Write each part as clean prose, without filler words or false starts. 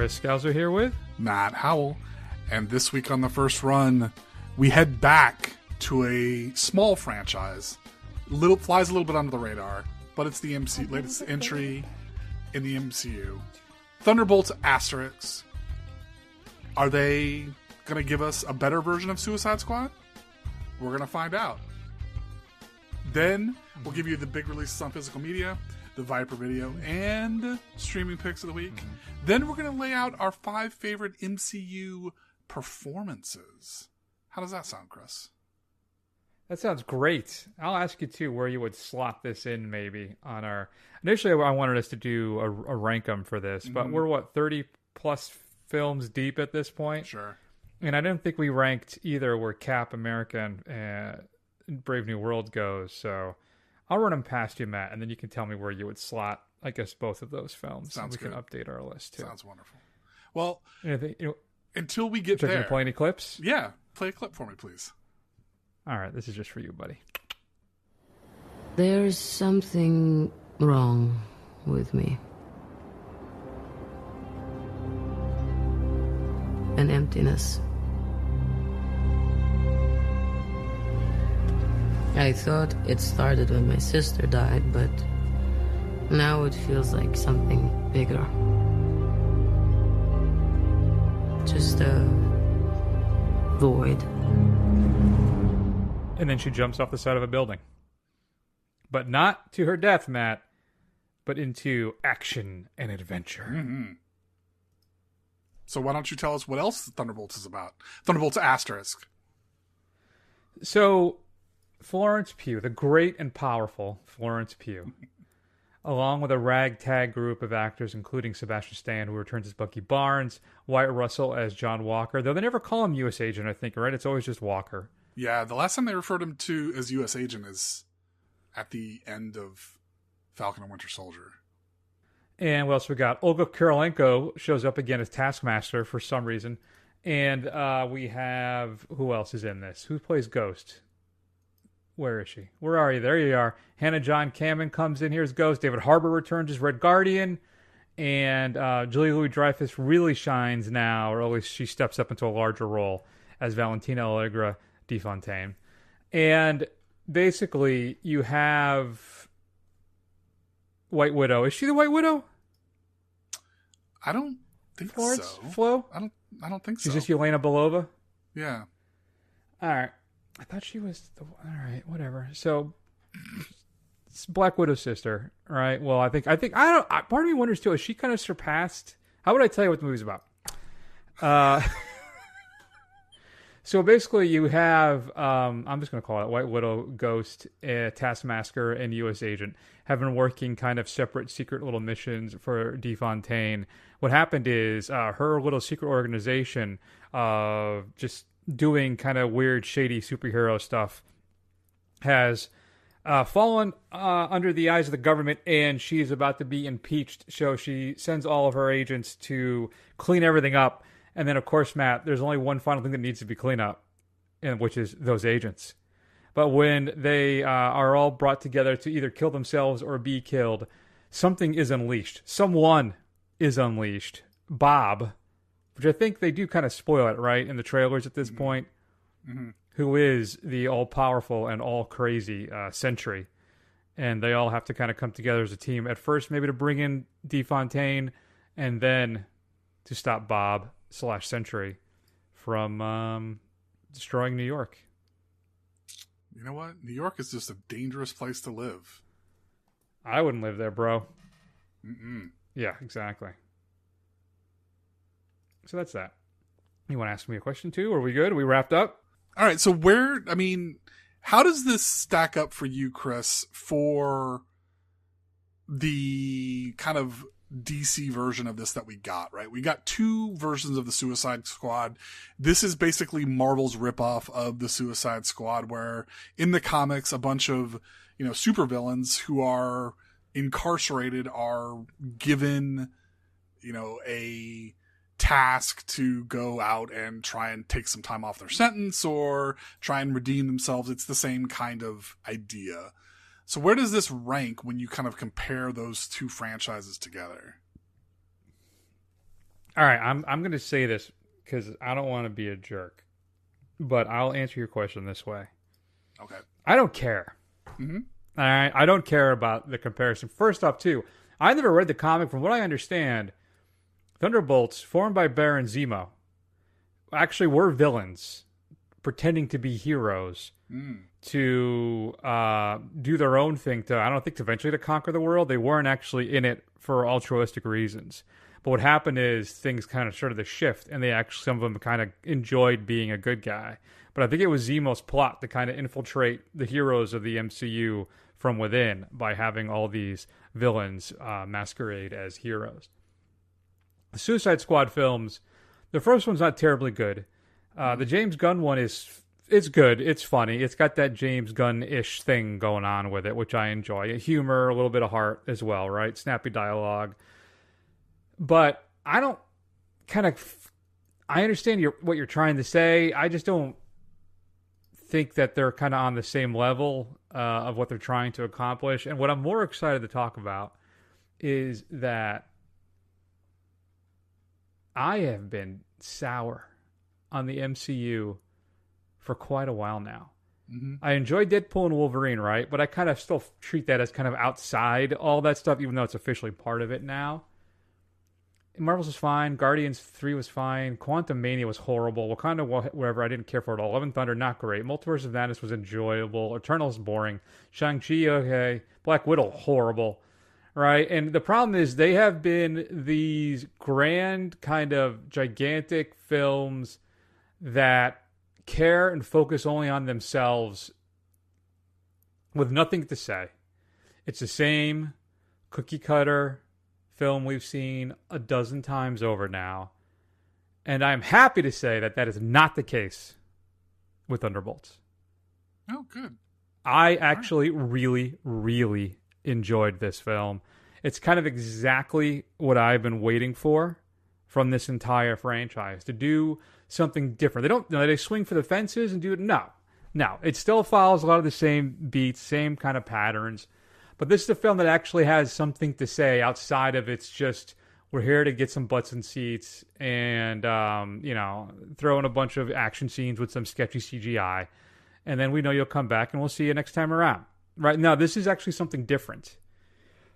Chris Scouser here with Matt Howell. And this week on the first run, we head back to a small franchise. Flies a little bit under the radar, but it's the latest entry in the MCU. Thunderbolts Asterix. Are they going to give us a better version of Suicide Squad? We're going to find out. Then we'll give you the big releases on physical media, the Viper video, and streaming picks of the week. Then we're going to lay out our 5 favorite MCU performances. How does that sound, Chris? That sounds great. I'll ask you too where you would slot this in maybe on our... Initially I wanted us to do a rank 'em for this, but we're 30 plus films deep at this point? Sure. And I didn't think we ranked either where Cap America and Brave New World goes, so I'll run them past you, Matt, and then you can tell me where you would slot, I guess, both of those films. Sounds good. We can update our list too. Sounds wonderful. Well, until we Are get you there... going to play any clips? Yeah, play a clip for me, please. All right, this is just for you, buddy. There's something wrong with me. An emptiness. I thought it started when my sister died, but now it feels like something bigger. Just a void. And then she jumps off the side of a building. But not to her death, Matt, but into action and adventure. Mm-hmm. So why don't you tell us what else Thunderbolts is about? Thunderbolts Asterisk. So, Florence Pugh, the great and powerful Florence Pugh, along with a ragtag group of actors, including Sebastian Stan, who returns as Bucky Barnes, Wyatt Russell as John Walker, though they never call him U.S. Agent, I think, right? It's always just Walker. Yeah, the last time they referred him to as U.S. Agent is at the end of Falcon and Winter Soldier. And what else we got? Olga Kurylenko shows up again as Taskmaster for some reason. And we have... Who else is in this? Who plays Ghost? Where is she? Where are you? There you are. Hannah John Kamen comes in here as Ghost. David Harbour returns as Red Guardian. And Julia Louis-Dreyfus really shines now, or at least she steps up into a larger role as Valentina Allegra de Fontaine. And basically, you have White Widow. Is she the White Widow? I don't think so. Flo? I don't think so. She's just Yelena Belova? Yeah. All right. I thought she was the... All right, whatever. So, it's Black Widow's sister, right? Well, I think... I don't... Part of me wonders, too, is she kind of surpassed... How would I tell you what the movie's about? So, basically, you have... I'm just going to call it White Widow, Ghost, Taskmaster, and U.S. Agent have been working kind of separate secret little missions for De Fontaine. What happened is her little secret organization just doing kind of weird, shady superhero stuff has fallen under the eyes of the government, and she's about to be impeached. So she sends all of her agents to clean everything up. And then, of course, Matt, there's only one final thing that needs to be cleaned up, and which is those agents. But when they are all brought together to either kill themselves or be killed, something is unleashed. Someone is unleashed. Bob, which I think they do kind of spoil it, right, in the trailers at this point, who is the all-powerful and all-crazy Sentry. And they all have to kind of come together as a team. At first, maybe to bring in De Fontaine, and then to stop Bob/Sentry from destroying New York. You know what? New York is just a dangerous place to live. I wouldn't live there, bro. Mm-mm. Yeah, exactly. So that's that. You want to ask me a question too? Are we good? Are we wrapped up? All right. So how does this stack up for you, Chris, for the kind of DC version of this that we got, right? We got 2 versions of the Suicide Squad. This is basically Marvel's ripoff of the Suicide Squad, where in the comics, a bunch of, supervillains who are incarcerated are given, a task to go out and try and take some time off their sentence or try and redeem themselves. It's the same kind of idea. So where does this rank when you kind of compare those 2 franchises together? All right, I'm going to say this because I don't want to be a jerk, but I'll answer your question this way. Okay. I don't care. Mm-hmm. All right, I don't care about the comparison. First off, too, I never read the comic. From what I understand, Thunderbolts, formed by Baron Zemo, actually were villains pretending to be heroes to do their own thing. I don't think eventually to conquer the world. They weren't actually in it for altruistic reasons. But what happened is things kind of started to shift, and some of them kind of enjoyed being a good guy. But I think it was Zemo's plot to kind of infiltrate the heroes of the MCU from within by having all these villains masquerade as heroes. The Suicide Squad films, the first one's not terribly good. The James Gunn one it's good. It's funny. It's got that James Gunn-ish thing going on with it, which I enjoy. Humor, a little bit of heart as well, right? Snappy dialogue. But I don't I understand what you're trying to say. I just don't think that they're kind of on the same level of what they're trying to accomplish. And what I'm more excited to talk about is that I have been sour on the MCU for quite a while now. Mm-hmm. I enjoy Deadpool and Wolverine, right? But I kind of still treat that as kind of outside all that stuff, even though it's officially part of it now. Marvel's was fine. Guardians 3 was fine. Quantum Mania was horrible. Wakanda, whatever, I didn't care for it all. Love and Thunder, not great. Multiverse of Madness was enjoyable. Eternals, boring. Shang-Chi, okay. Black Widow, horrible. Right? And the problem is they have been these grand, kind of gigantic films that care and focus only on themselves with nothing to say. It's the same cookie cutter film we've seen a dozen times over now. And I'm happy to say that is not the case with Thunderbolts. Oh, good. I actually really, really enjoyed this film. It's kind of exactly what I've been waiting for from this entire franchise, to do something different. They swing for the fences and do it. No. It still follows a lot of the same beats, same kind of patterns. But this is a film that actually has something to say outside of it's just, we're here to get some butts and seats and, throw in a bunch of action scenes with some sketchy CGI. And then we know you'll come back and we'll see you next time around. Right? Now, this is actually something different.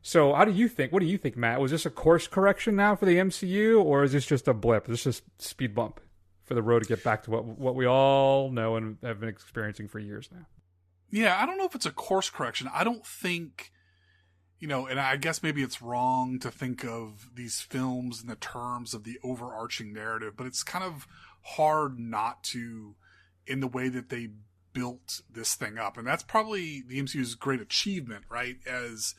So what do you think, Matt? Was this a course correction now for the MCU, or is this just a blip? Is this just a speed bump for the road to get back to what we all know and have been experiencing for years now? Yeah, I don't know if it's a course correction. I don't think, and I guess maybe it's wrong to think of these films in the terms of the overarching narrative, but it's kind of hard not to, in the way that they built this thing up. And that's probably the MCU's great achievement, right? As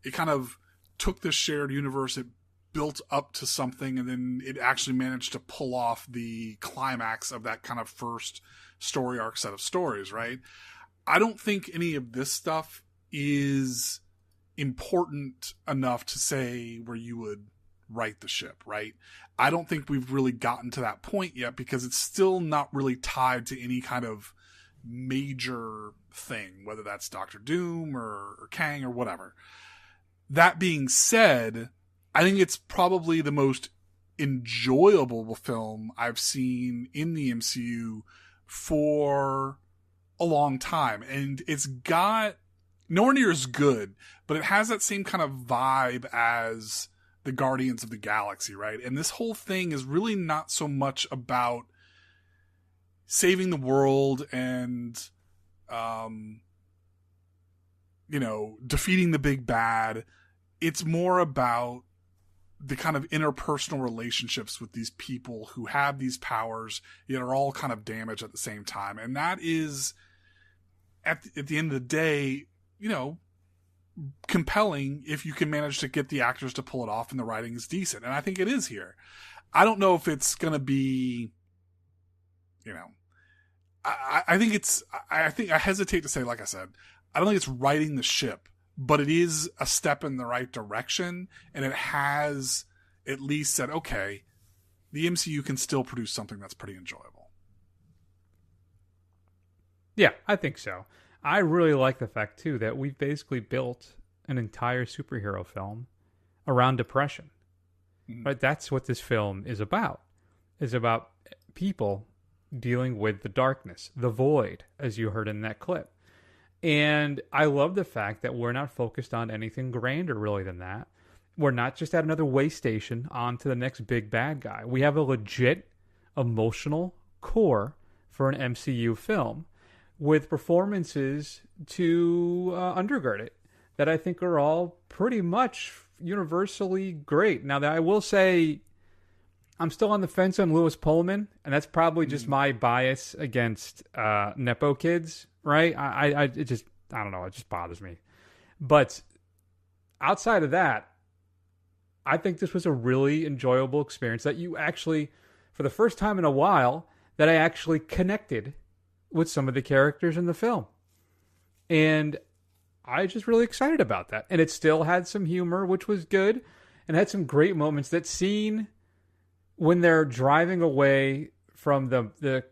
it kind of took this shared universe, it built up to something, and then it actually managed to pull off the climax of that kind of first story arc set of stories, right? I don't think any of this stuff is important enough to say where you would right the ship, right? I don't think we've really gotten to that point yet, because it's still not really tied to any kind of major thing, whether that's Doctor Doom or Kang or whatever. That being said, I think it's probably the most enjoyable film I've seen in the MCU for a long time. And it's got nowhere near as good, but it has that same kind of vibe as the Guardians of the Galaxy, right? And this whole thing is really not so much about saving the world and, defeating the big bad. It's more about the kind of interpersonal relationships with these people who have these powers, yet are all kind of damaged at the same time. And that is, at the end of the day, compelling if you can manage to get the actors to pull it off and the writing is decent. And I think it is here. I don't know if it's going to be, I hesitate to say, like I said, I don't think it's righting the ship, but it is a step in the right direction, and it has at least said, okay, the MCU can still produce something that's pretty enjoyable. Yeah, I think so. I really like the fact, too, that we've basically built an entire superhero film around depression. Right? That's what this film is about. It's about people dealing with the darkness, the void, as you heard in that clip. And I love the fact that we're not focused on anything grander really than that. We're not just at another way station on to the next big bad guy. We have a legit emotional core for an MCU film with performances to undergird it that I think are all pretty much universally great. Now, that I will say, I'm still on the fence on Lewis Pullman, and that's probably just my bias against Nepo kids, right? I don't know, it just bothers me. But outside of that, I think this was a really enjoyable experience that you actually, for the first time in a while, that I actually connected with some of the characters in the film. And I was just really excited about that. And it still had some humor, which was good, and had some great moments. That scene when they're driving away from the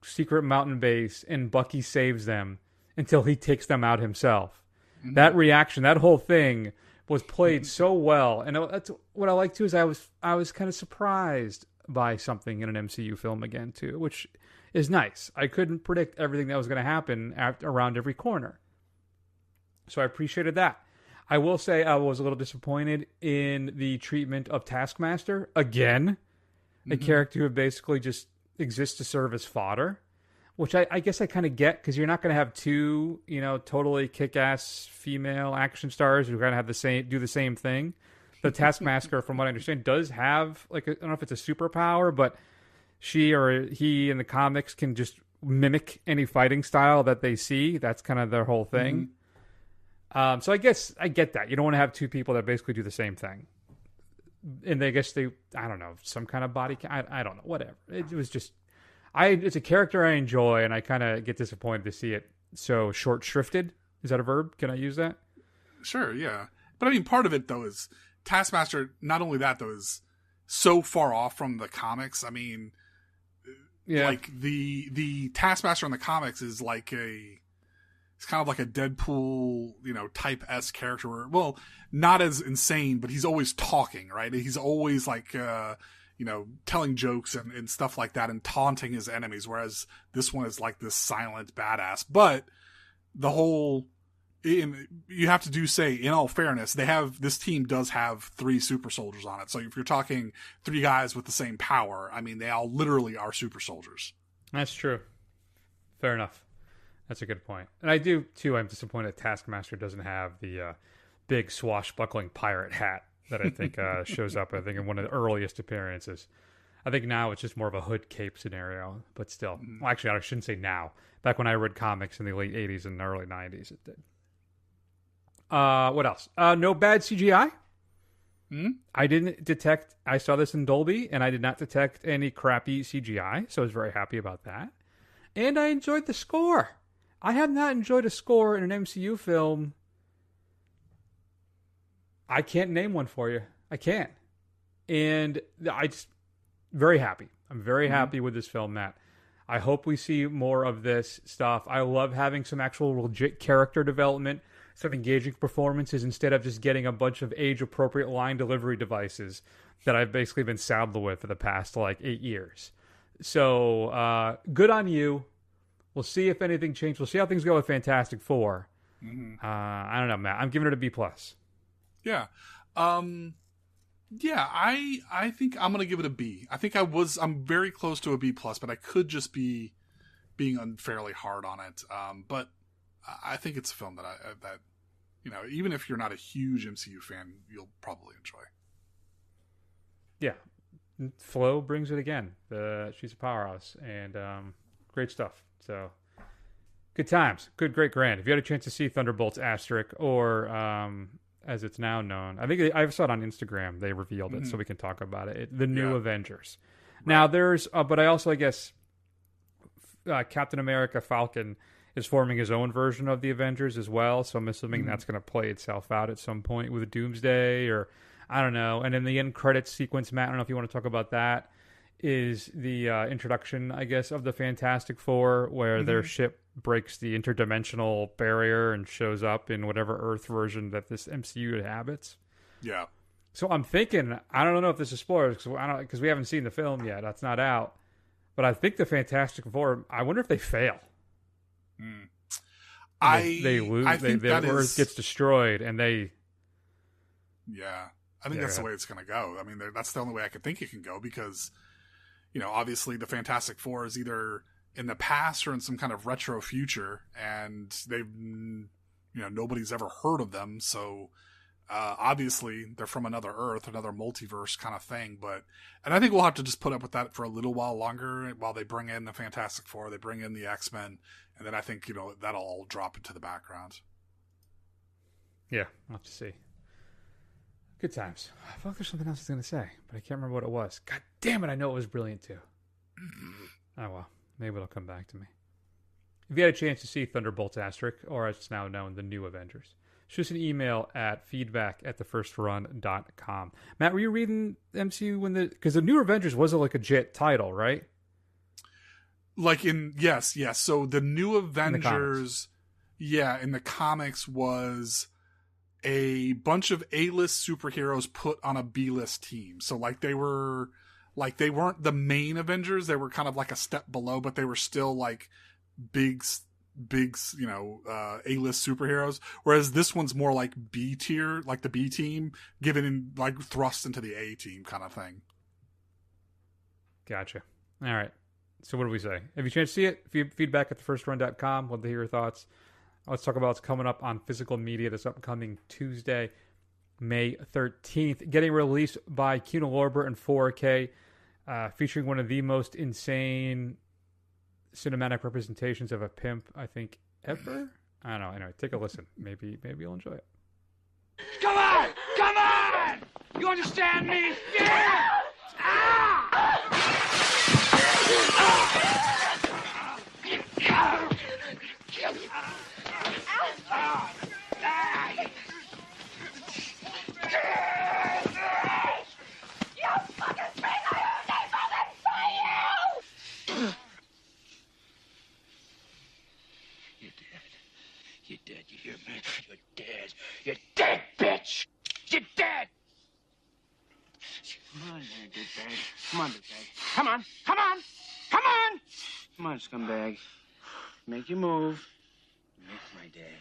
secret mountain base and Bucky saves them until he takes them out himself. Mm-hmm. That reaction, that whole thing was played so well. And that's what I like too, is I was kind of surprised by something in an MCU film again too, which is nice. I couldn't predict everything that was going to happen around every corner. So I appreciated that. I will say I was a little disappointed in the treatment of Taskmaster. Again, a character who basically just exists to serve as fodder, which I guess I kind of get, because you're not going to have two, totally kick-ass female action stars who are going to have do the same thing. The Taskmaster, from what I understand, does have, I don't know if it's a superpower, but she or he in the comics can just mimic any fighting style that they see. That's kind of their whole thing. So I guess I get that. You don't want to have two people that basically do the same thing. And I don't know, some kind of body. I don't know, whatever. It was just, it's a character I enjoy, and I kind of get disappointed to see it so short-shrifted. Is that a verb? Can I use that? Sure, yeah. But I mean, part of it, though, is Taskmaster, not only that, though, is so far off from the comics. I mean, like, the Taskmaster in the comics is like it's kind of like a Deadpool, type S character. Well, not as insane, but he's always talking, right? He's always like, telling jokes and stuff like that and taunting his enemies. Whereas this one is like this silent badass. But the whole, you have to say, in all fairness, this team does have 3 super soldiers on it. So if you're talking 3 guys with the same power, I mean, they all literally are super soldiers. That's true. Fair enough. That's a good point. And I do, too, I'm disappointed Taskmaster doesn't have the big swashbuckling pirate hat that I think shows up, in one of the earliest appearances. I think now it's just more of a hood cape scenario, but still. Well, actually, I shouldn't say now. Back when I read comics in the late 80s and early 90s, it did. What else? No bad CGI. I didn't detect, I saw this in Dolby, and I did not detect any crappy CGI, so I was very happy about that. And I enjoyed the score. I have not enjoyed a score in an MCU film. I can't name one for you. I can't. And very happy. I'm very happy with this film, Matt. I hope we see more of this stuff. I love having some actual legit character development, some engaging performances, instead of just getting a bunch of age-appropriate line delivery devices that I've basically been saddled with for the past, 8 years. So, good on you. We'll see if anything changes. We'll see how things go with Fantastic Four. I don't know, Matt. I'm giving it a B+. Yeah. I think I'm going to give it a B. I think I'm very close to a B+, but I could just be being unfairly hard on it. But I think it's a film that even if you're not a huge MCU fan, you'll probably enjoy. Yeah. Flo brings it again. She's a powerhouse, and great stuff. So, good times. Great grand. If you had a chance to see Thunderbolts Asterisk, or as it's now known, I think I saw it on Instagram. They revealed it, so we can talk about it. The new Avengers. Right. Now, there's, but I also, I guess, Captain America Falcon is forming his own version of the Avengers as well. So I'm assuming that's going to play itself out at some point with Doomsday, or I don't know. And in the end credits sequence, Matt, I don't know if you want to talk about that, is the introduction, I guess, of the Fantastic Four, where their ship breaks the interdimensional barrier and shows up in whatever Earth version that this MCU inhabits. Yeah. So I'm thinking, I don't know if this is spoilers because we haven't seen the film yet. That's not out. But I think the Fantastic Four. I wonder if they fail. They lose. I think the Earth gets destroyed, and they. Yeah, I think that's the way it's going to go. I mean, that's the only way I could think it can go because, obviously the Fantastic Four is either in the past or in some kind of retro future, and they've, nobody's ever heard of them. So, obviously they're from another Earth, another multiverse kind of thing. And I think we'll have to just put up with that for a little while longer while they bring in the Fantastic Four, they bring in the X-Men, and then I think, that'll all drop into the background. Yeah, we'll have to see. Good times. I felt like there's something else I was going to say, but I can't remember what it was. God damn it, I know it was brilliant too. Oh well, maybe it'll come back to me. If you had a chance to see Thunderbolts Asterisk, or as it's now known, the New Avengers, shoot us an email at feedback@thefirstrun.com. Matt, were you reading MCU because the New Avengers was a legit title, right? Yes. So the New Avengers, in the comics was a bunch of A-list superheroes put on a B-list team. So they weren't the main Avengers. They were kind of like a step below, but they were still like big, A-list superheroes. Whereas this one's more like B tier, like the B team, given in thrust into the A team kind of thing. Gotcha. All right. So what do we say? Have you chance to see it? Feedback at thefirstrun.com. Love to hear your thoughts. Let's talk about what's coming up on physical media this upcoming Tuesday, May 13th. Getting released by Kino Lorber in 4K, featuring one of the most insane cinematic representations of a pimp, I think, ever? I don't know. Anyway, take a listen. Maybe you'll enjoy it. Come on! Come on! You understand me? Yeah! You're dead, you hear me? You're dead. You're dead, bitch! You're dead! Come on, there, big bag. Come on, big bag. Come on! Come on! Come on! Come on, scumbag. Make you move. Make my day.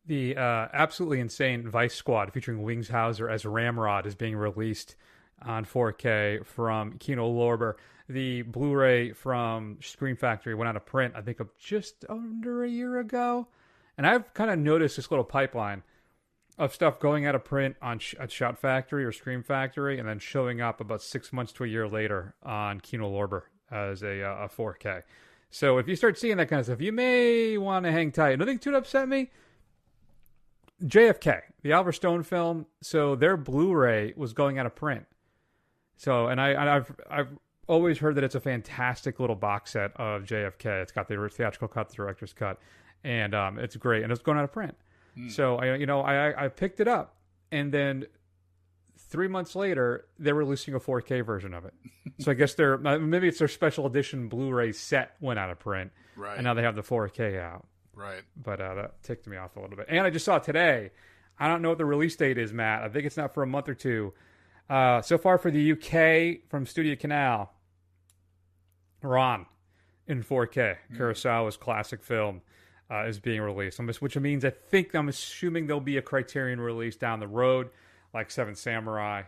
The absolutely insane Vice Squad featuring Wings Hauser as Ramrod is being released on 4K from Kino Lorber. The Blu-ray from Screen Factory went out of print, I think, of just under a year ago. And I've kind of noticed this little pipeline of stuff going out of print at Shot Factory or Screen Factory and then showing up about 6 months to a year later on Kino Lorber as a 4K. So if you start seeing that kind of stuff, you may want to hang tight. Nothing too upset me. JFK, the Oliver Stone film, so their Blu-ray was going out of print. So, and I've always heard that it's a fantastic little box set of JFK. It's got the theatrical cut, the director's cut, and it's great. And it's going out of print. So I picked it up, and then 3 months later they're releasing a 4K version of it. So I guess maybe it's their special edition Blu-ray set went out of print, right? And now they have the 4K out, right? But that ticked me off a little bit. And I just saw today. I don't know what the release date is, Matt. I think it's not for a month or two. So far for the UK from Studio Canal, Ron in 4K, Kurosawa's classic film, is being released. Which means I'm assuming there'll be a Criterion release down the road, like Seven Samurai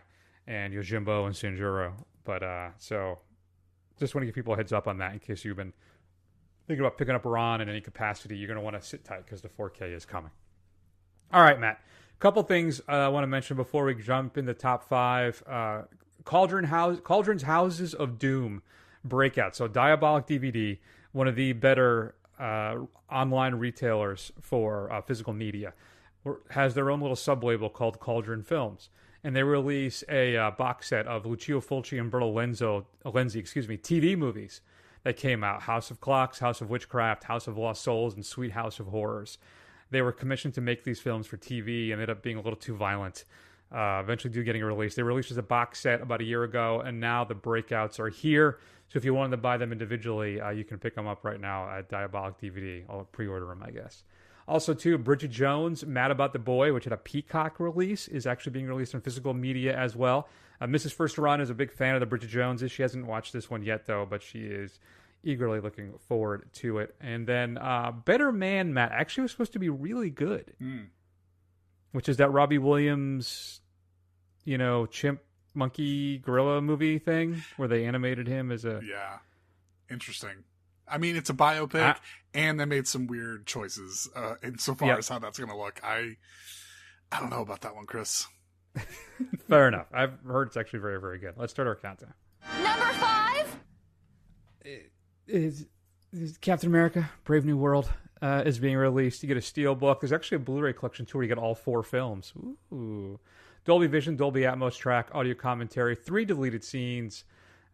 and Yojimbo and Shinjuro. But so just want to give people a heads up on that in case you've been thinking about picking up Ron in any capacity. You're going to want to sit tight because the 4K is coming. All right, Matt. Couple things I want to mention before we jump in the top five. Cauldron's Houses of Doom breakout. So Diabolic DVD, one of the better online retailers for physical media, has their own little sub-label called Cauldron Films. And they release a box set of Lucio Fulci and Berto Lenzi, TV movies that came out. House of Clocks, House of Witchcraft, House of Lost Souls, and Sweet House of Horrors. They were commissioned to make these films for TV and ended up being a little too violent. Eventually getting released. They released as a box set about a year ago, and now the breakouts are here. So if you wanted to buy them individually, you can pick them up right now at Diabolic DVD. I'll pre-order them, I guess. Also, too, Bridget Jones, Mad About the Boy, which had a Peacock release, is actually being released on physical media as well. Mrs. First Run is a big fan of the Bridget Joneses. She hasn't watched this one yet, though, but she is eagerly looking forward to it. And then Better Man, Matt, actually was supposed to be really good, which is that Robbie Williams, chimp, monkey, gorilla movie thing where they animated him as a... Yeah, interesting. I mean, it's a biopic, and they made some weird choices insofar as how that's going to look. I don't know about that one, Chris. Fair enough. I've heard it's actually very, very good. Let's start our countdown. Number 5 is Captain America: Brave New World is being released. You get a steelbook. There's actually a Blu-ray collection too where you get all 4 films. Ooh. Dolby Vision, Dolby Atmos track, audio commentary, 3 deleted scenes,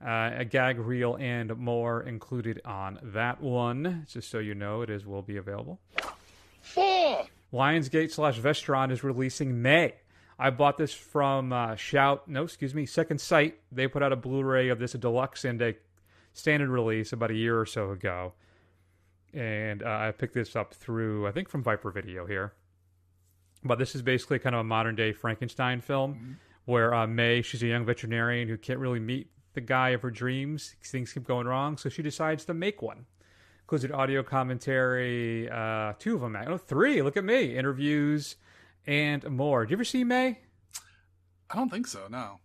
a gag reel, and more included on that one. Just so you know, will be available. 4 Lionsgate/Vestron is releasing May. I bought this from Second Sight. They put out a Blu-ray of this, a deluxe and a standard release about a year or so ago. And I picked this up through, I think, from Viper Video here. But this is basically kind of a modern-day Frankenstein film where May, she's a young veterinarian who can't really meet the guy of her dreams. Things keep going wrong, so she decides to make one. Includes audio commentary, 2 of them, 3, look at me, interviews, and more. Did you ever see May? I don't think so, no.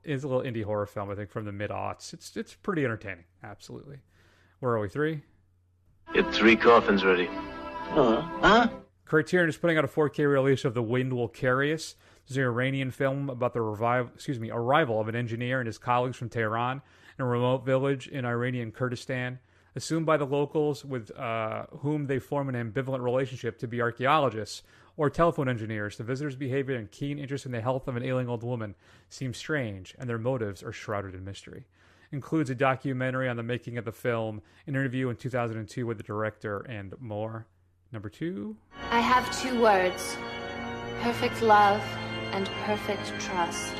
It's a little indie horror film, I think, from the mid-aughts. It's pretty entertaining, absolutely. Where are we, 3? Get 3 coffins ready. Huh? Criterion is putting out a 4K release of The Wind Will Carry Us. This is an Iranian film about the arrival of an engineer and his colleagues from Tehran in a remote village in Iranian Kurdistan. Assumed by the locals with whom they form an ambivalent relationship to be archaeologists or telephone engineers, the visitors' behavior and keen interest in the health of an ailing old woman seem strange, and their motives are shrouded in mystery. Includes a documentary on the making of the film, an interview in 2002 with the director, and more. Number 2. I have 2 words. Perfect love and perfect trust.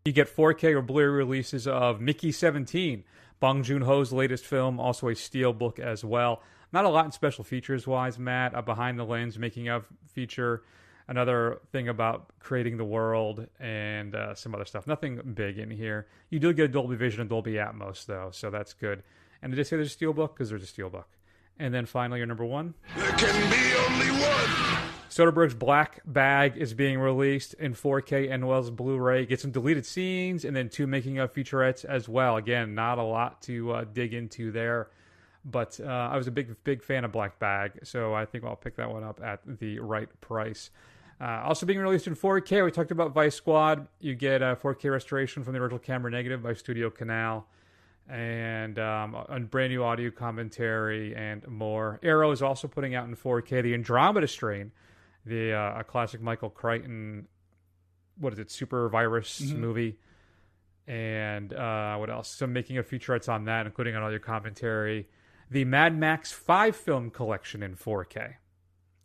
You get 4K or Blu-ray releases of Mickey 17, Bong Joon-ho's latest film, also a steelbook as well. Not a lot in special features-wise, Matt. A behind-the-lens making-of feature, another thing about creating the world, and some other stuff. Nothing big in here. You do get a Dolby Vision and Dolby Atmos, though, so that's good. And did I say there's a steelbook? Because there's a steelbook. And then finally, your number 1. There can be only one. Soderbergh's Black Bag is being released in 4K and Wells Blu-ray. Get some deleted scenes and then 2 making-of featurettes as well. Again, not a lot to dig into there. But I was a big fan of Black Bag, so I think I'll pick that one up at the right price. Also being released in 4K, we talked about Vice Squad. You get a 4K restoration from the original camera negative by Studio Canal. And a brand new audio commentary and more. Arrow is also putting out in 4K the Andromeda Strain, a classic Michael Crichton, super virus movie. And what else? Some making of featurettes on that, including an audio commentary. The Mad Max 5 film collection in 4K.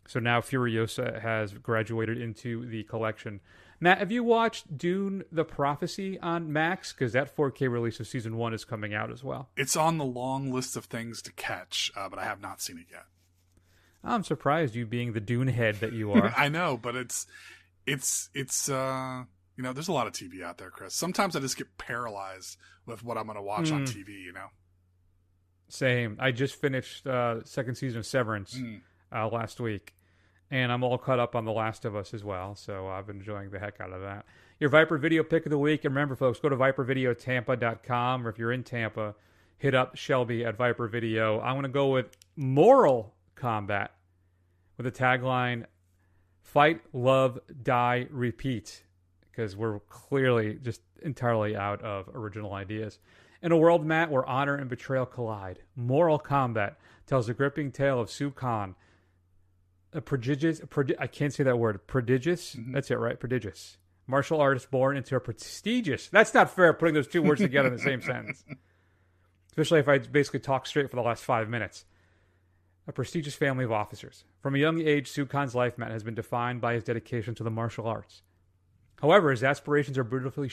So now Furiosa has graduated into the collection. Matt, have you watched Dune: The Prophecy on Max? Because that 4K release of Season 1 is coming out as well. It's on the long list of things to catch, but I have not seen it yet. I'm surprised, you being the Dune head that you are. I know, but it's there's a lot of TV out there, Chris. Sometimes I just get paralyzed with what I'm going to watch on TV, Same. I just finished second season of Severance last week. And I'm all caught up on The Last of Us as well, so I've been enjoying the heck out of that. Your Viper Video pick of the week. And remember, folks, go to vipervideotampa.com, or if you're in Tampa, hit up Shelby at Viper Video. I'm going to go with Moral Combat with the tagline, Fight, Love, Die, Repeat, because we're clearly just entirely out of original ideas. In a world, Matt, where honor and betrayal collide, Moral Combat tells the gripping tale of Sue Khan, a prodigious, I can't say that word, prodigious? That's it, right? Prodigious. Martial artist born into a prestigious, that's not fair, putting those 2 words together in the same sentence. Especially if I basically talk straight for the last 5 minutes. A prestigious family of officers. From a young age, Sue Khan's life, Matt, has been defined by his dedication to the martial arts. However, his aspirations are brutally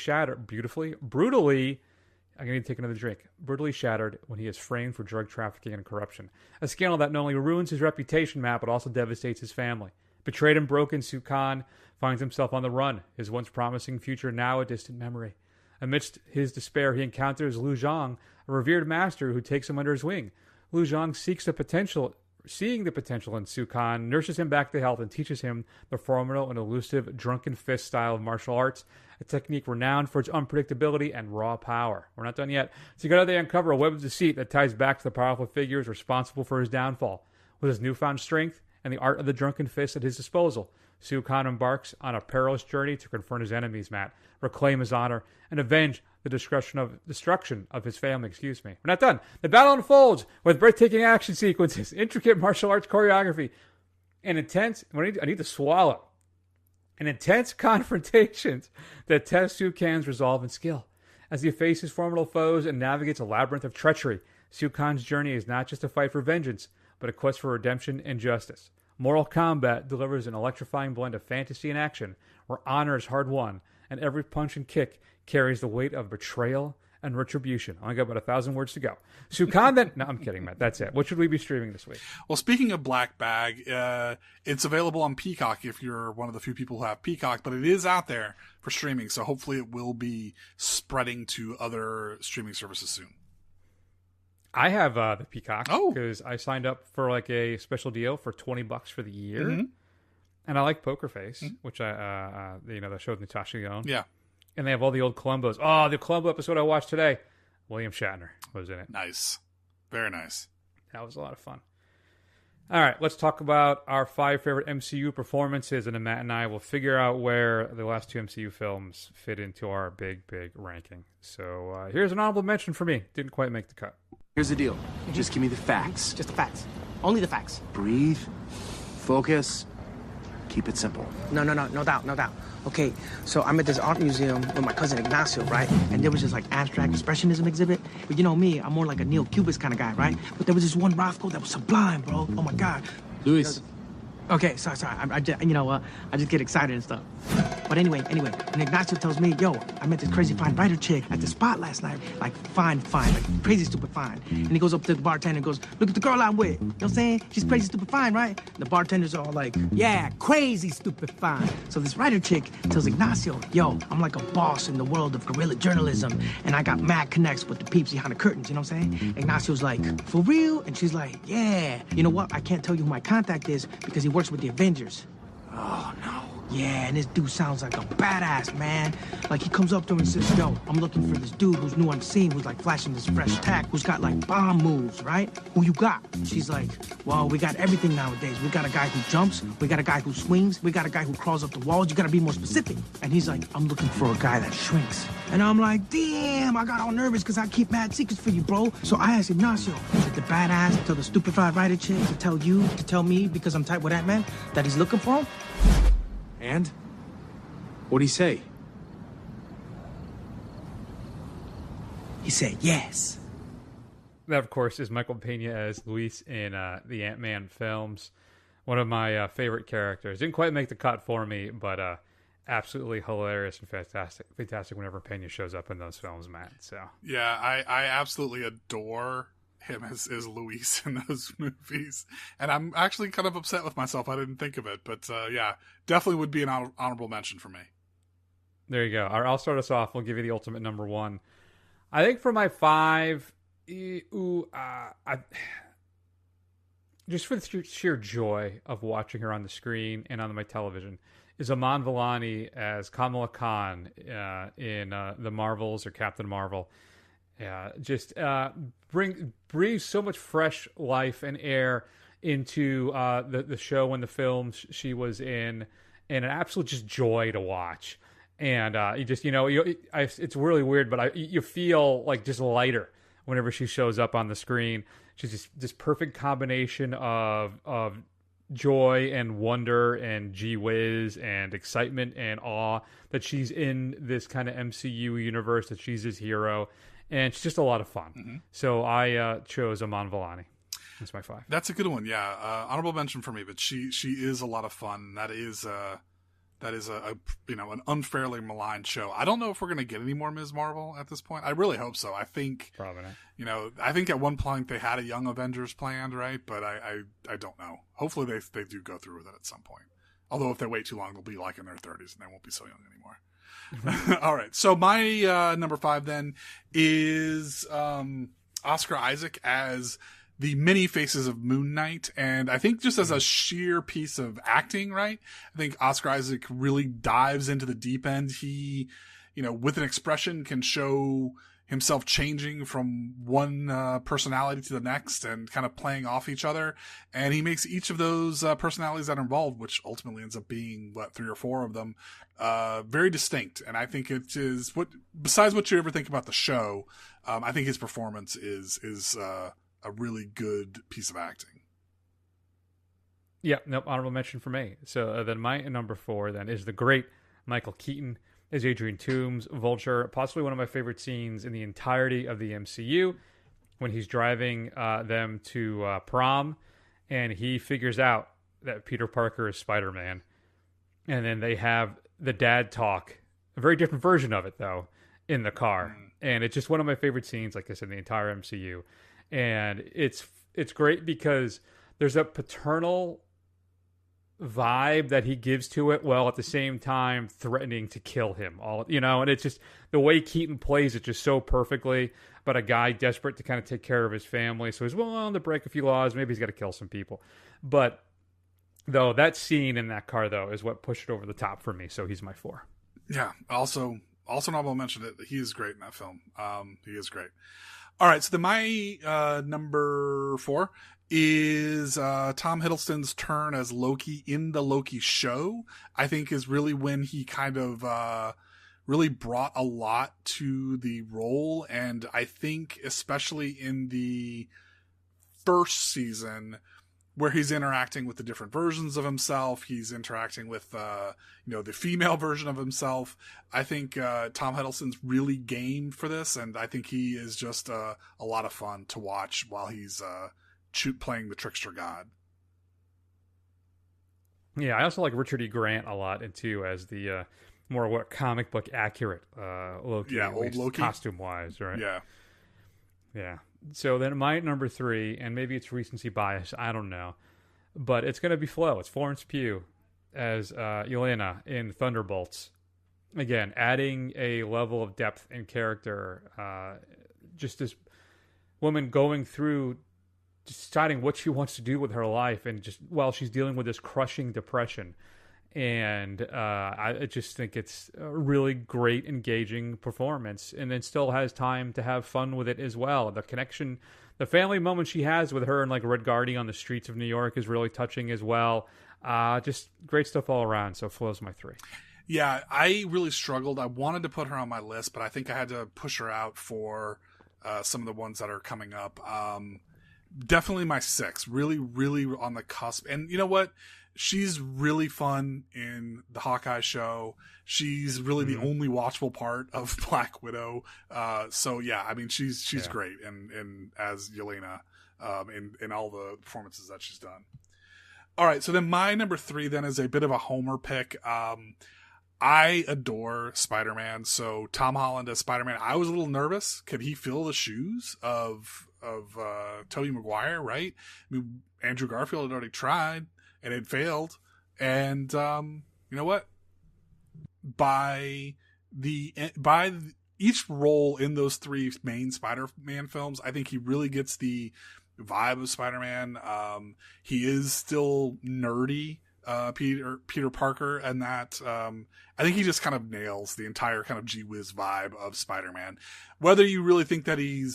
I'm going to take another drink. Brutally shattered when he is framed for drug trafficking and corruption. A scandal that not only ruins his reputation, Matt, but also devastates his family. Betrayed and broken, Sue Khan finds himself on the run, his once promising future now a distant memory. Amidst his despair, he encounters Lu Zhang, a revered master who takes him under his wing. Lu Zhang seeing the potential in Sue Khan, nurses him back to health and teaches him the formidable and elusive drunken fist style of martial arts, a technique renowned for its unpredictability and raw power. We're not done yet. Together they uncover a web of deceit that ties back to the powerful figures responsible for his downfall. With his newfound strength and the art of the drunken fist at his disposal, Sue Khan embarks on a perilous journey to confront his enemies, Matt, reclaim his honor, and avenge the destruction of his family. We're not done. The battle unfolds with breathtaking action sequences, intricate martial arts choreography, and intense. I need to swallow. And intense confrontations that test Sue Khan's resolve and skill. As he faces formidable foes and navigates a labyrinth of treachery, Sue Khan's journey is not just a fight for vengeance, but a quest for redemption and justice. Mortal Kombat delivers an electrifying blend of fantasy and action, where honor is hard won, and every punch and kick carries the weight of betrayal and retribution. I only got about 1,000 words to go. Sue Khan then... No, I'm kidding, Matt. That's it. What should we be streaming this week? Well, speaking of Black Bag, it's available on Peacock if you're one of the few people who have Peacock, but it is out there for streaming, so hopefully it will be spreading to other streaming services soon. I have the Peacock because I signed up for like a special deal for $20 for the year, and I like Poker Face, which the show with Natasha Lyonne. Yeah, and they have all the old Columbos. Oh, the Columbo episode I watched today, William Shatner was in it. Nice, very nice. That was a lot of fun. All right, let's talk about our 5 favorite MCU performances, and then Matt and I will figure out where the last 2 MCU films fit into our big ranking. So here's an honorable mention for me. Didn't quite make the cut. Here's the deal. Just give me the facts. Just the facts. Only the facts. Breathe. Focus. Keep it simple. No doubt. Okay, so I'm at this art museum with my cousin Ignacio, right? And there was this like abstract expressionism exhibit. But you know me, I'm more like a neo-cubist kind of guy, right? But there was this one Rothko that was sublime, bro. Oh my God. Luis. Okay, sorry. I just get excited and stuff. But anyway, and Ignacio tells me, yo, I met this crazy fine writer chick at the spot last night. Like, fine, like crazy stupid fine. And he goes up to the bartender and goes, look at the girl I'm with. You know what I'm saying? She's crazy stupid fine, right? And the bartender's all like, yeah, crazy stupid fine. So this writer chick tells Ignacio, yo, I'm like a boss in the world of guerrilla journalism, and I got mad connects with the peeps behind the curtains, you know what I'm saying? Ignacio's like, for real? And she's like, yeah. You know what? I can't tell you who my contact is because he works with the Avengers. Oh, no. Yeah, and this dude sounds like a badass, man. Like, he comes up to her and says, yo, I'm looking for this dude who's new on the scene, who's, like, flashing this fresh tack, who's got, like, bomb moves, right? Who you got? She's like, well, we got everything nowadays. We got a guy who jumps. We got a guy who swings. We got a guy who crawls up the walls. You gotta be more specific. And he's like, I'm looking for a guy that shrinks. And I'm like, damn, I got all nervous because I keep mad secrets for you, bro. So I asked Ignacio, is it the badass tell the stupefied writer chick to tell you, to tell me, because I'm tight with that man, that he's looking for him? And? What'd he say? He said yes. That, of course, is Michael Pena as Luis in the Ant-Man films. One of my favorite characters. Didn't quite make the cut for me, but absolutely hilarious and fantastic whenever Pena shows up in those films, Matt. So yeah, I absolutely adore him as Luis in those movies, and I'm actually kind of upset with myself I didn't think of it, but yeah, definitely would be an honorable mention for me. There you go. I'll start us off. We'll give you the ultimate number 1. I think for my 5, just for the sheer joy of watching her on the screen and on my television, is Aman Vellani as Kamala Khan in The Marvels or Captain Marvel. Just breathes so much fresh life and air into the show and the films she was in, and an absolute just joy to watch. And you just, it's really weird, but you feel like just lighter whenever she shows up on the screen. She's just this perfect combination of joy and wonder and gee whiz and excitement and awe that she's in this kind of MCU universe, that she's his hero. And it's just a lot of fun. Mm-hmm. So I chose Aman Vellani. That's my 5. That's a good one, yeah. Honorable mention for me, but she is a lot of fun. That is That is an unfairly maligned show. I don't know if we're going to get any more Ms. Marvel at this point. I really hope so. I think Probably not. I think at one point they had a Young Avengers planned, right? But I don't know. Hopefully they do go through with it at some point. Although if they wait too long, they'll be like in their 30s and they won't be so young anymore. All right. So my number 5 then is Oscar Isaac as the many faces of Moon Knight. And I think just as a sheer piece of acting, right? I think Oscar Isaac really dives into the deep end. He, with an expression can show himself changing from one personality to the next and kind of playing off each other. And he makes each of those personalities that are involved, which ultimately ends up being 3 or 4 of them, very distinct. And I think it is besides what you ever think about the show, I think his performance is a really good piece of acting. Yeah, nope, honorable mention for me. So then my number 4 then is the great Michael Keaton as Adrian Toomes, Vulture. Possibly one of my favorite scenes in the entirety of the MCU when he's driving them to prom and he figures out that Peter Parker is Spider-Man. And then they have the dad talk, a very different version of it though, in the car. And it's just one of my favorite scenes, like I said, in the entire MCU. And it's great because there's a paternal vibe that he gives to it, while at the same time threatening to kill him. And it's just the way Keaton plays it just so perfectly. But a guy desperate to kind of take care of his family, so he's willing to break a few laws. Maybe he's got to kill some people. But though that scene in that car though is what pushed it over the top for me. So he's my 4. Yeah. Also, Noble mentioned it. He is great in that film. He is great. All right, so then my number 4 is Tom Hiddleston's turn as Loki in the Loki show. I think is really when he kind of really brought a lot to the role, and I think especially in the first season where he's interacting with the different versions of himself, he's interacting with the female version of himself. I think Tom Hiddleston's really game for this, and I think he is just a lot of fun to watch while he's playing the trickster god. Yeah, I also like Richard E. Grant a lot, and too, as the more comic book accurate Loki. Yeah, old Loki, costume wise, right? Yeah. So then my number 3, and maybe it's recency bias, I don't know, but it's going to be Flo. It's Florence Pugh as Yelena in Thunderbolts. Again, adding a level of depth and character. Just this woman going through deciding what she wants to do with her life, and just while she's dealing with this crushing depression. And I just think it's a really great, engaging performance, and then still has time to have fun with it as well. The connection, the family moment she has with her and Red Guardy on the streets of New York is really touching as well. Just great stuff all around. So Flo's my 3. Yeah, I really struggled. I wanted to put her on my list, but I think I had to push her out for some of the ones that are coming up. Definitely my 6. Really, really on the cusp. And you know what? She's really fun in the Hawkeye show. She's really the only watchable part of Black Widow. So yeah, I mean, she's great and as Yelena, in all the performances that she's done. All right. So then my number 3 then is a bit of a homer pick. I adore Spider-Man. So Tom Holland as Spider-Man, I was a little nervous. Could he fill the shoes of Tobey Maguire? Right. I mean, Andrew Garfield had already tried and it failed. And, you know what? By each role in those 3 main Spider-Man films, I think he really gets the vibe of Spider-Man. He is still nerdy, Peter Parker, and that, I think he just kind of nails the entire kind of Gee Whiz vibe of Spider-Man. Whether you really think that he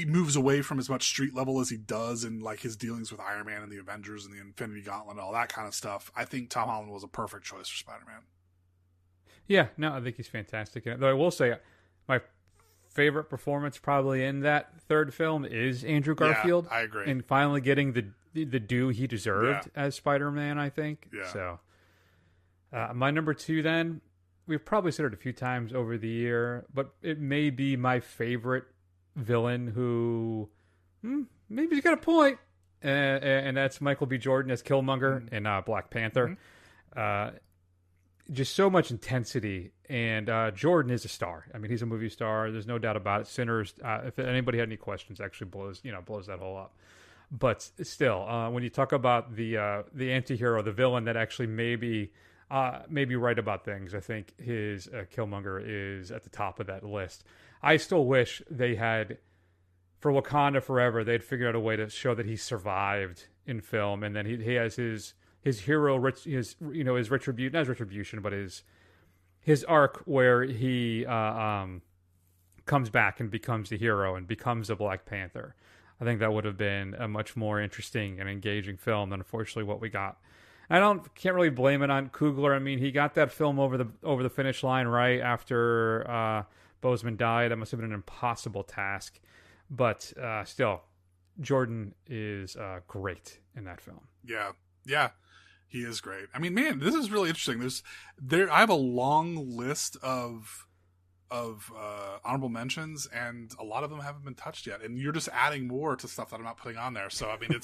moves away from as much street level as he does in his dealings with Iron Man and the Avengers and the Infinity Gauntlet and all that kind of stuff, I think Tom Holland was a perfect choice for Spider-Man. Yeah, no, I think he's fantastic. Though I will say, my favorite performance probably in that 3rd film is Andrew Garfield. Yeah, I agree. And finally getting the due he deserved as Spider-Man, I think. Yeah. So, my number 2 then, we've probably said it a few times over the year, but it may be my favorite villain who maybe he's got a point, and that's Michael B. Jordan as Killmonger in Black Panther. just so much intensity. And Jordan is a star. I mean, he's a movie star. There's no doubt about it. Sinners, if anybody had any questions, actually blows that whole up. But still, when you talk about the anti-hero, the villain that actually maybe right about things, I think his Killmonger is at the top of that list. I still wish they had, for Wakanda Forever, they'd figured out a way to show that he survived in film, and then he has his hero, his retribution, not his retribution, but his arc where he comes back and becomes the hero and becomes a Black Panther. I think that would have been a much more interesting and engaging film than unfortunately what we got. Can't really blame it on Coogler. I mean, he got that film over the finish line right after Boseman died. That must have been an impossible task, but still, Jordan is great in that film. Yeah, he is great. I mean, man, this is really interesting. I have a long list of honorable mentions, and a lot of them haven't been touched yet, and you're just adding more to stuff that I'm not putting on there. So I mean,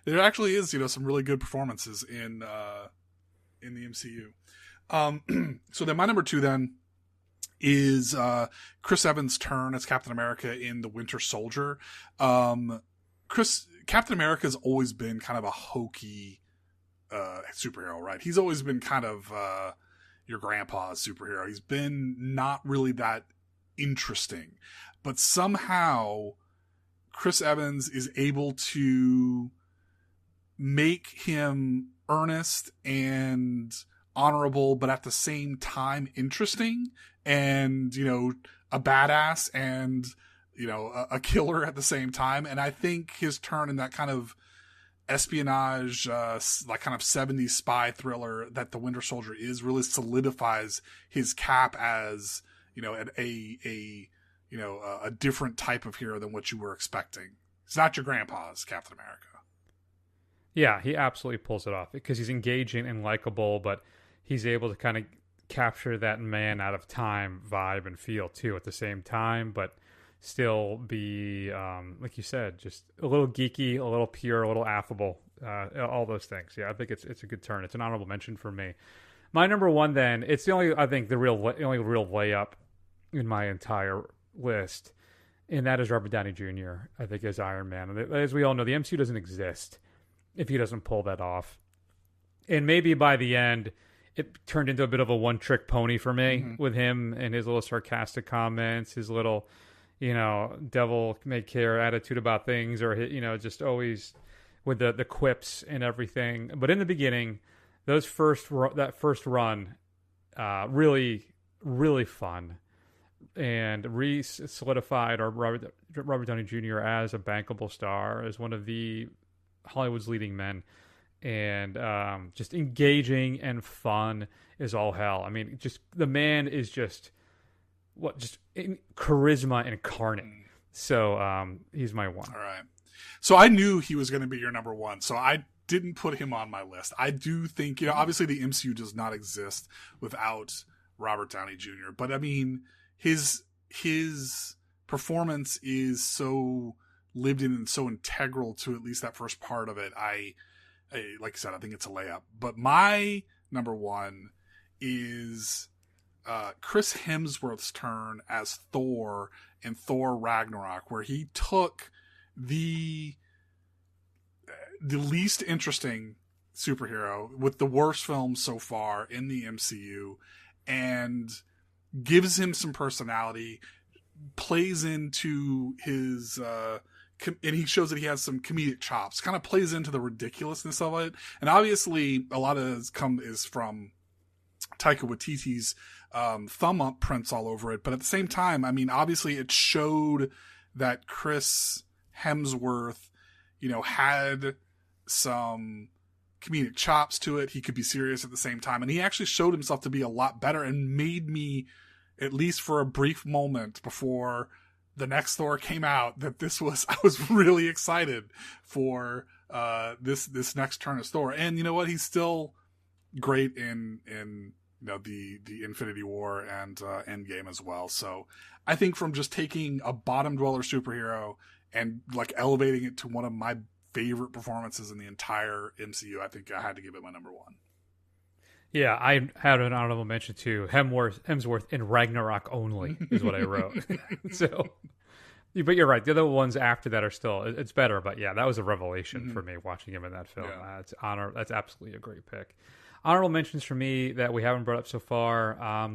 there actually is some really good performances in the MCU. So then my number 2 then is Chris Evans' turn as Captain America in The Winter Soldier. Captain America has always been kind of a hokey superhero, right? He's always been kind of your grandpa's superhero. He's been not really that interesting, but somehow Chris Evans is able to make him earnest and honorable, but at the same time interesting, and a badass, and a killer at the same time. And I think his turn in that kind of espionage, like kind of 70s spy thriller that The Winter Soldier is, really solidifies his cap as a different type of hero than what you were expecting. It's not your grandpa's Captain America. Yeah, he absolutely pulls it off because he's engaging and likable, but he's able to kind of capture that man out of time vibe and feel too at the same time, but still be, like you said, just a little geeky, a little pure, a little affable, all those things. Yeah, I think it's a good turn. It's an honorable mention for me. My number 1 then, it's the only real layup in my entire list, and that is Robert Downey Jr., I think, as Iron Man. As we all know, the MCU doesn't exist if he doesn't pull that off. And maybe by the end, it turned into a bit of a one-trick pony for me with him and his little sarcastic comments, his little devil may care attitude about things, or just always with the quips and everything. But in the beginning, that first run, really, really fun, and solidified Robert Downey Jr. as a bankable star, as one of the Hollywood's leading men, and just engaging and fun is all hell. I mean, just the man is just charisma incarnate. So he's my 1. All right. So I knew he was going to be your number 1. So I didn't put him on my list. I do think, obviously the MCU does not exist without Robert Downey Jr. But I mean, his performance is so lived in and so integral to at least that first part of it. I like I said, I think it's a layup. But my number 1 is Chris Hemsworth's turn as Thor in Thor Ragnarok, where he took the least interesting superhero with the worst film so far in the MCU and gives him some personality, plays into his and he shows that he has some comedic chops, kind of plays into the ridiculousness of it. And obviously a lot of it is from Taika Waititi's thumb up prints all over it. But at the same time, I mean, obviously it showed that Chris Hemsworth, had some comedic chops to it. He could be serious at the same time. And he actually showed himself to be a lot better and made me, at least for a brief moment before the next Thor came out, that I was really excited for this next turn as Thor. And you know what? He's still great in the Infinity War and Endgame as well. So I think from just taking a bottom dweller superhero and like elevating it to one of my favorite performances in the entire MCU, I think I had to give it my number 1. Yeah, I had an honorable mention too. Hemsworth in Ragnarok only is what I wrote. So, but you're right. The other ones after that are still it's better. But yeah, that was a revelation for me watching him in that film. Yeah. That's absolutely a great pick. Honorable mentions for me that we haven't brought up so far: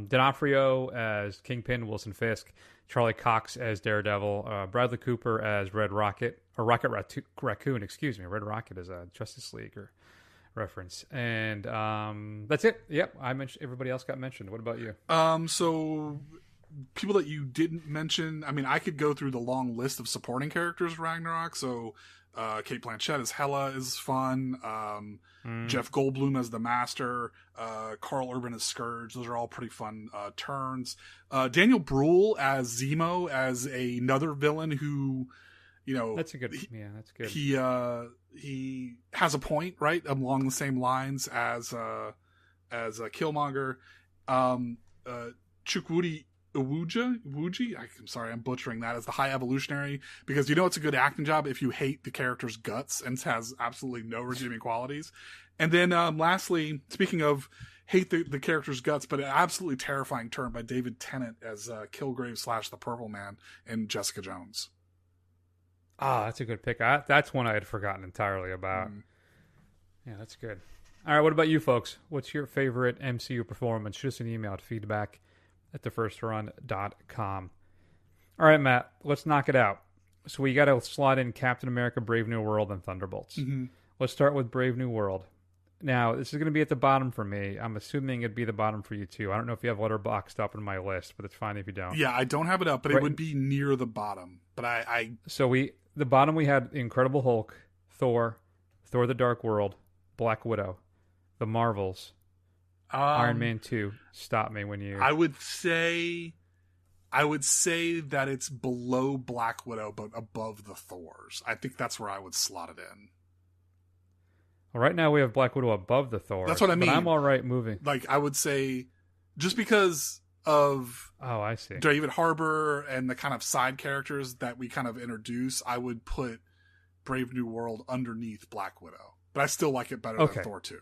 D'Onofrio as Kingpin, Wilson Fisk, Charlie Cox as Daredevil, Bradley Cooper as Red Rocket or Raccoon. Excuse me, Red Rocket is a Justice League reference, and that's it. Yep, I mentioned. Everybody else got mentioned. What about you? So people that you didn't mention, I mean, I could go through the long list of supporting characters Ragnarok. So Kate Blanchett as Hela is fun. Jeff Goldblum as the Master. Carl Urban as Scourge. Those are all pretty fun turns. Daniel Bruhl as Zemo, as another villain who, you know, that's a good. That's good. He has a point, right, along the same lines as Killmonger. Chukwudi Iwuji, I'm sorry, I'm butchering that, as the High Evolutionary, because you know it's a good acting job if you hate the character's guts and has absolutely no redeeming qualities. And then lastly, speaking of hate the character's guts, but an absolutely terrifying turn by David Tennant as Kilgrave / the Purple Man in Jessica Jones. Ah, that's a good pick. That's one I had forgotten entirely about. Yeah, that's good. All right, what about you folks? What's your favorite MCU performance? Shoot us an email at feedback@thefirstrun.com. All right, Matt, let's knock it out. So we got to slot in Captain America, Brave New World, and Thunderbolts. Let's start with Brave New World. Now, this is going to be at the bottom for me. I'm assuming it'd be the bottom for you, too. I don't know if you have Letterboxd up in my list, but it's fine if you don't. Yeah, I don't have it up, but it would be near the bottom. But the bottom we had Incredible Hulk, Thor the Dark World, Black Widow, The Marvels, Iron Man 2. Stop me when you... I would say that it's below Black Widow, but above the Thors. I think that's where I would slot it in. Well, right now we have Black Widow above the Thor. That's what I mean. But I'm all right moving. Like, I would say, just because of I see. David Harbour and the kind of side characters that we kind of introduce, I would put Brave New World underneath Black Widow. But I still like it better than Thor 2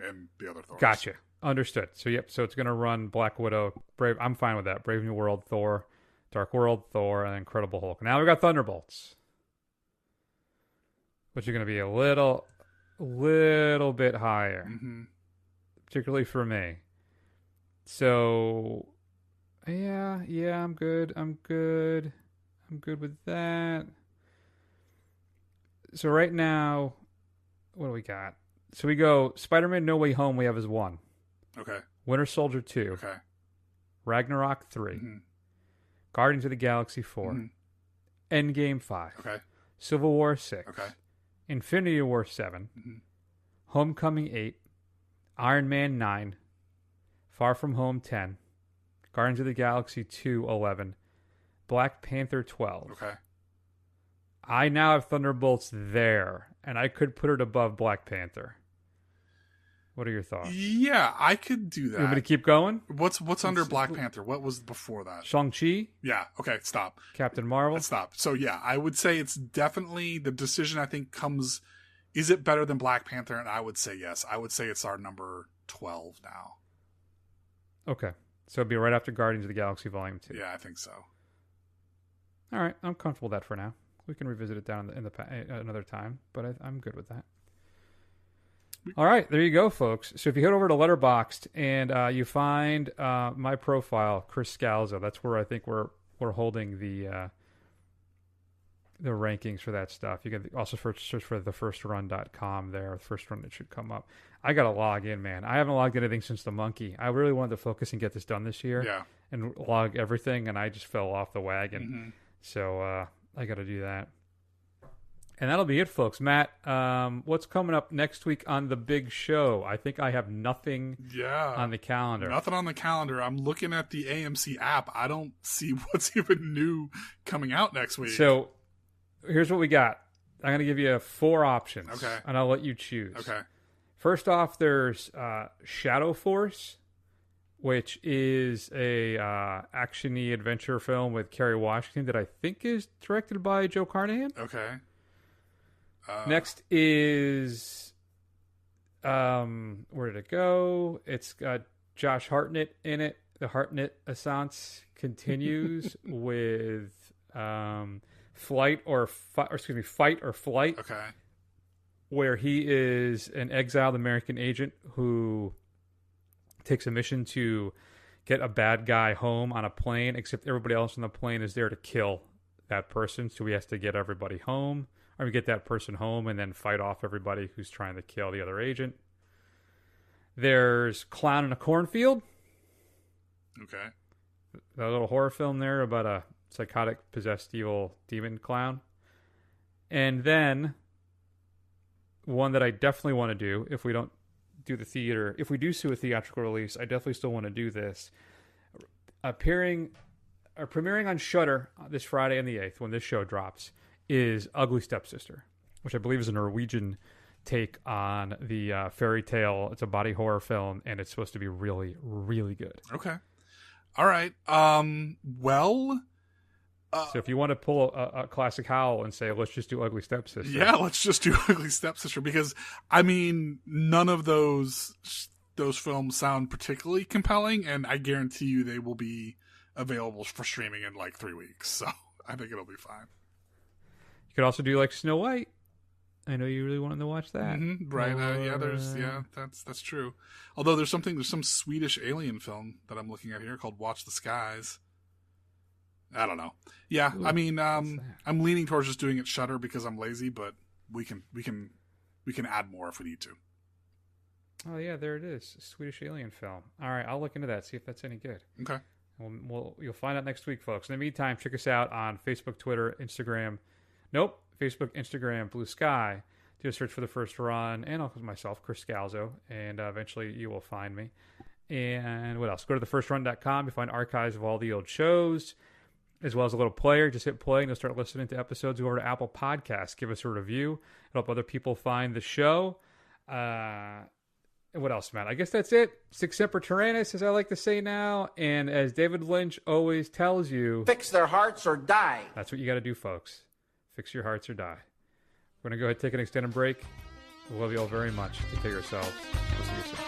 and the other Thors. Gotcha. Understood. So, yep. So it's going to run Black Widow, Brave. I'm fine with that. Brave New World, Thor, Dark World, Thor, and Incredible Hulk. Now we got Thunderbolts, which are going to be a little bit higher, particularly for me. So, yeah, I'm good with that. So right now, what do we got? So we go Spider-Man No Way Home. We have as 1. Okay. Winter Soldier 2. Okay. Ragnarok 3. Guardians of the Galaxy 4. Endgame 5. Okay. Civil War 6. Okay. Infinity War 7. Homecoming 8. Iron Man 9. Far From Home 10. Guardians of the Galaxy 2 11. Black Panther 12. Okay. I now have Thunderbolts there, and I could put it above Black Panther. What are your thoughts? Yeah, I could do that. You want me to keep going? What's under Black Panther? What was before that? Shang-Chi? Yeah, okay, stop. Captain Marvel? Stop. So yeah, I would say it's definitely the decision I think comes, is it better than Black Panther? And I would say yes. I would say it's our number 12 now. Okay. So it'd be right after Guardians of the Galaxy Volume 2. Yeah, I think so. All right, I'm comfortable with that for now. We can revisit it down in the another time, but I'm good with that. All right, there you go, folks. So if you head over to Letterboxd and you find my profile, Chris Scalzo, that's where I think we're holding the rankings for that stuff. You can also search for thefirstrun.com there. The First Run, it should come up. I got to log in, man. I haven't logged anything since the monkey. I really wanted to focus and get this done this year and log everything, and I just fell off the wagon. So I got to do that. And that'll be it, folks. Matt, what's coming up next week on the big show? I think I have nothing on the calendar. Nothing on the calendar. I'm looking at the AMC app. I don't see what's even new coming out next week. So here's what we got. I'm going to give you 4 options. Okay. And I'll let you choose. Okay. First off, there's Shadow Force, which is a action-y adventure film with Kerry Washington that I think is directed by Joe Carnahan. Okay. Next is Where did it go? It's got Josh Hartnett in it. The Hartnett Assance continues with Fight or Flight. Okay. Where he is an exiled American agent who takes a mission to get a bad guy home on a plane, except everybody else on the plane is there to kill that person. So he has to get everybody home, or get that person home and then fight off everybody who's trying to kill the other agent. There's Clown in a Cornfield. Okay. A little horror film there about a psychotic, possessed, evil demon clown. And then one that I definitely want to do, if we don't do the theater, if we do a theatrical release, I definitely still want to do this. Premiering on Shudder this Friday on the 8th, when this show drops, is Ugly Stepsister, which I believe is a Norwegian take on the fairy tale. It's a body horror film, and it's supposed to be really, really good. Okay. All right. So if you want to pull a classic Howl and say, let's just do Ugly Stepsister. Yeah, let's just do Ugly Stepsister, because, I mean, none of those films sound particularly compelling, and I guarantee you they will be available for streaming in like 3 weeks, so I think it'll be fine. You could also do like Snow White. I know you really wanted to watch that. Mm-hmm, right. That's true. Although there's some Swedish alien film that I'm looking at here called Watch the Skies. I don't know. Yeah, ooh, I mean, I'm leaning towards just doing it Shudder because I'm lazy, but we can add more if we need to. Oh yeah, there it is, Swedish alien film. All right, I'll look into that, see if that's any good. Okay. Well, you'll find out next week, folks. In the meantime, check us out on Facebook, Twitter, Instagram. Nope, Facebook, Instagram, Blue Sky. Do a search for The First Run, and I'll myself, Chris Scalzo, and eventually you will find me. And what else? Go to thefirstrun.com. You find archives of all the old shows, as well as a little player. Just hit play and you'll start listening to episodes. Go over to Apple Podcasts. Give us a review. It'll help other people find the show. What else, Matt? I guess that's it. Sic Semper Tyrannis, as I like to say now. And as David Lynch always tells you, fix their hearts or die. That's what you got to do, folks. Fix your hearts or die. We're going to go ahead and take an extended break. We love you all very much. Take care of yourselves. We'll see you soon.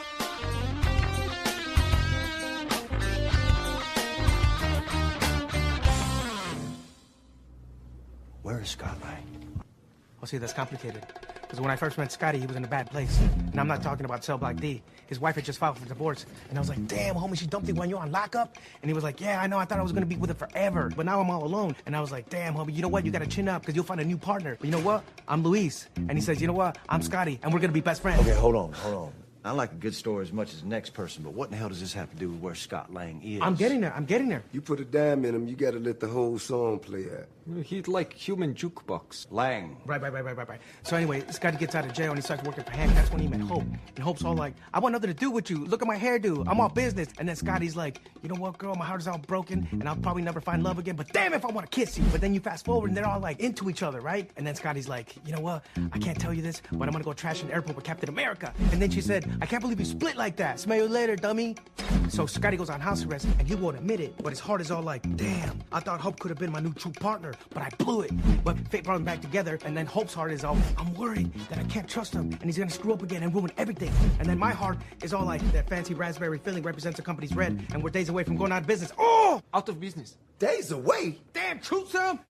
Where is Scott Lang? Oh, see, that's complicated. Because when I first met Scotty, he was in a bad place. And I'm not talking about Cell Block D. His wife had just filed for divorce. And I was like, damn, homie, she dumped you when you're on lockup? And he was like, yeah, I know, I thought I was going to be with her forever. But now I'm all alone. And I was like, damn, homie, you know what? You got to chin up because you'll find a new partner. But you know what? I'm Luis. And he says, you know what? I'm Scotty. And we're going to be best friends. Okay, hold on. I like a good story as much as the next person, but what in the hell does this have to do with where Scott Lang is? I'm getting there. You put a dime in him, you gotta let the whole song play out. He's like human jukebox. Lang. Right. So anyway, Scotty gets out of jail and he starts working for Hank. That's when he met Hope. And Hope's all like, I want nothing to do with you. Look at my hairdo. I'm all business. And then Scotty's like, you know what, girl? My heart is all broken and I'll probably never find love again. But damn if I want to kiss you. But then you fast forward and they're all like into each other, right? And then Scotty's like, you know what? I can't tell you this, but I'm gonna go trash in the airport with Captain America. And then she said, I can't believe you split like that. Smell you later, dummy. So Scotty goes on house arrest and he won't admit it. But his heart is all like, damn, I thought Hope could have been my new true partner, but I blew it. But fate brought them back together, and then Hope's heart is all, I'm worried that I can't trust him, and he's gonna screw up again and ruin everything. And then my heart is all like, that fancy raspberry filling represents the company's red, and we're days away from going out of business. Oh! Out of business. Days away? Damn, truth, Sam!